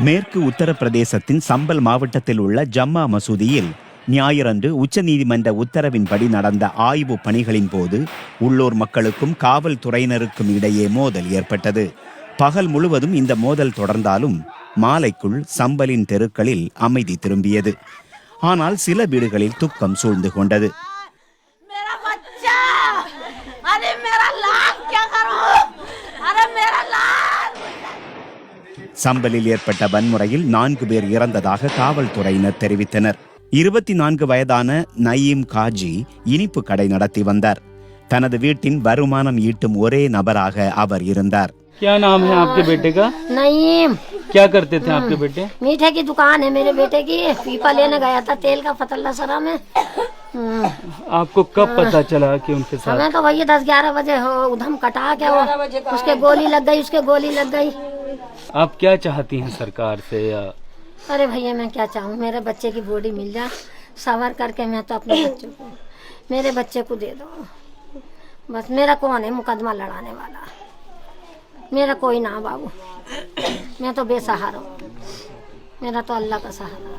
மேற்கு உத்தரப்பிரதேசத்தின் சம்பல் மாவட்டத்தில் உள்ள ஜம்மா மசூதியில் ஞாயிறன்று உச்சநீதிமன்ற உத்தரவின்படி நடந்த ஆய்வு பணிகளின் போது உள்ளூர் மக்களுக்கும் காவல்துறையினருக்கும் இடையே மோதல் ஏற்பட்டது. பகல் முழுவதும் இந்த மோதல் தொடர்ந்தாலும் மாலைக்குள் சம்பலின் தெருக்களில் அமைதி திரும்பியது. ஆனால் சில வீடுகளில் துக்கம் சூழ்ந்து கொண்டது. சம்பலில் ஏற்பட்ட வன்முறையில் 4 பேர் இறந்ததாக காவல்துறையினர் தெரிவித்தனர். 24 வயதான நயீம் காஜி இனிப்பு கடை நடத்தி வந்தார். தனது வீட்டின் வருமானம் ஈட்டும் ஒரே நபராக அவர் இருந்தார். क्या नाम है आपके बेटे का? नईम। क्या करते थे आपके बेटे? मीठे की दुकान है मेरे बेटे की। पीपा लेने गया था तेल का फतल्ला सरा में। आपको कब पता चला कि उनके साथ? हमें तो वही 10-11 बजे हो उधम कटा क्या वो उसके गोली लग गई, उसके गोली लग गई। आप क्या चाहती हैं सरकार से? या अरे भैया मैं क्या चाहूँ, मेरे बच्चे की बॉडी मिल जाए सवर करके, मैं तो अपने बच्चों को मेरे बच्चे को दे दो बस। मेरा कौन है मुकदमा लड़ाने वाला? मेरा कोई ना बाबू, मैं तो बेसहारा हूँ। मेरा तो अल्लाह का सहारा।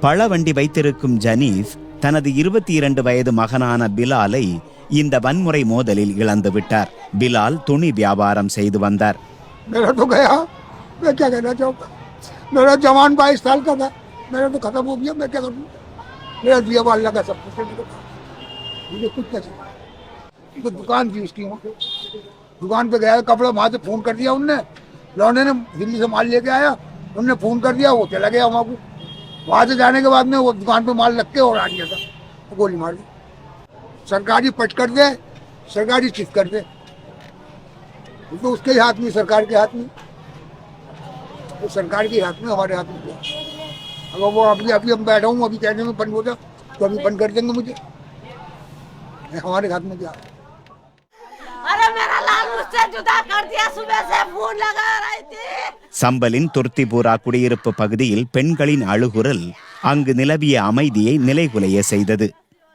பழவண்டி வைத்திருக்கும் ஜனீஃப் தனது 22 வயது மகனான பிலாலை இந்த வன்முறை மோதலில் இழந்து விட்டார். பிலால் துணி வியாபாரம் செய்து வந்தார். मेरा तो गया, मैं क्या कहना चाहूँगा, मेरा जवान 22 साल का था, मेरा तो खत्म हो गया, मैं क्या करूँ? मेरा दिया वाल लगा सब कुछ, मुझे कुछ नहीं चाहिए। तो दुकान थी उसकी, वहाँ दुकान पे गया, कपड़ा वहाँ से फोन कर दिया उनने, लौंडे ने दिल्ली से माल लेके आया, उनने फोन कर दिया, वो चला गया वहाँ को। वहाँ से जाने के बाद में वो दुकान पे माल रख के और आ गया था, तो गोली मार दी। सरकारी पट कर दे, सरकारी चिट कर दे, तो उसके हाथ में, सरकार के हाथ में, तो सरकार के हाथ में, हमारे हाथ में क्या? अगर वो अभी हम बैठा हूँ, अभी कहने में बंद हो जाए तो अभी बंद कर देंगे मुझे, हमारे हाथ में क्या? अरे मेरा लाल मुझसे जुदा कर दिया, सुबह से फोन लगा रही थी। சம்பலின் துர்த்திபுரா குடியிருப்பு பகுதியில் பெண்களின் அழுகுரல் அங்கு நிலவிய அமைதியை நிலைகுலைய செய்தது.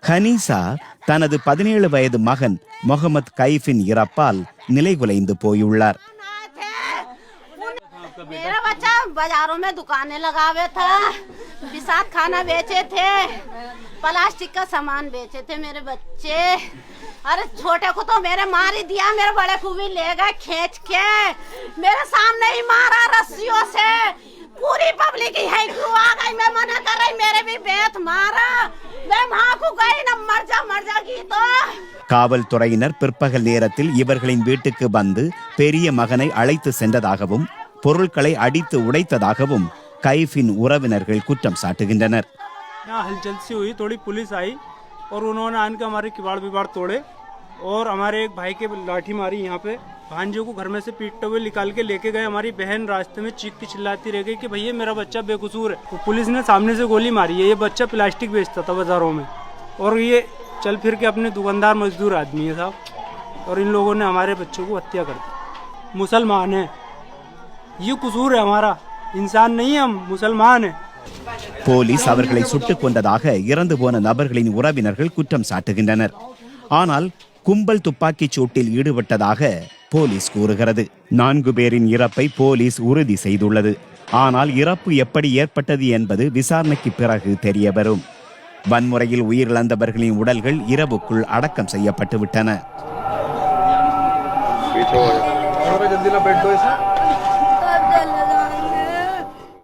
ஹனீசா தனது 17 வயது மகன் முகமது கைஃபின் இறப்பால் நிலைகுலைந்து போயுள்ளார். मेरा बच्चा बाजारों में दुकानें लगावे था, बिसात खाना बेचे थे, प्लास्टिक का सामान बेचे थे मेरे बच्चे। अरे छोटे को तो मेरे मार ही दिया, मेरे बड़े को भी ले गए खींच के, मेरे सामने ही मारा रस्सियों से। पूरी पब्लिक ही है क्यों आ गई, मैं मना कर रही, मेरे भी बेत मारा, मैं वहां को गई ना, मर जा की तो। காவல்துறையினர் பிற்பகல் நேரத்தில் இவர்களின் வீட்டுக்கு வந்து பெரிய மகனை அழைத்து சென்றதாகவும் பொருட்களை அடித்து உடைத்ததாகவும் கைஃபின் உறவினர்கள் குற்றம் சாட்டுகின்றனர். हलचल सी हुई, थोड़ी पुलिस आई और उन्होंने आन के हमारे किवाड़ विवाड़ तोड़े और हमारे एक भाई के लाठी मारी। यहाँ पे भांजे को घर में से पीटते हुए निकाल के लेके गए। हमारी बहन रास्ते में चीखती चिल्लाती रह गई कि भैया मेरा बच्चा बेकसूर है। तो पुलिस ने सामने से गोली मारी है। ये बच्चा प्लास्टिक बेचता था बाजारों में और ये चल फिर के अपने दुकानदार मजदूर आदमी है साहब, और इन लोगों ने हमारे बच्चों को हत्या कर दी। मुसलमान है, ये कसूर है हमारा, इंसान नहीं है, हम मुसलमान है। போலீஸ் அவர்களை சுட்டுக் கொண்டதாக இறந்து போன நபர்களின் உறவினர்கள் குற்றம் சாட்டுகின்றனர். ஆனால் கும்பல் துப்பாக்கிச் சூட்டில் ஈடுபட்டதாக போலீஸ் கூறுகிறது. 4 பேரின் இறப்பை போலீஸ் உறுதி செய்துள்ளது. ஆனால் இறப்பு எப்படி ஏற்பட்டது என்பது விசாரணைக்கு பிறகு தெரிய வரும். வன்முறையில் உயிரிழந்தவர்களின் உடல்கள் இரவுக்குள் அடக்கம் செய்யப்பட்டு விட்டன.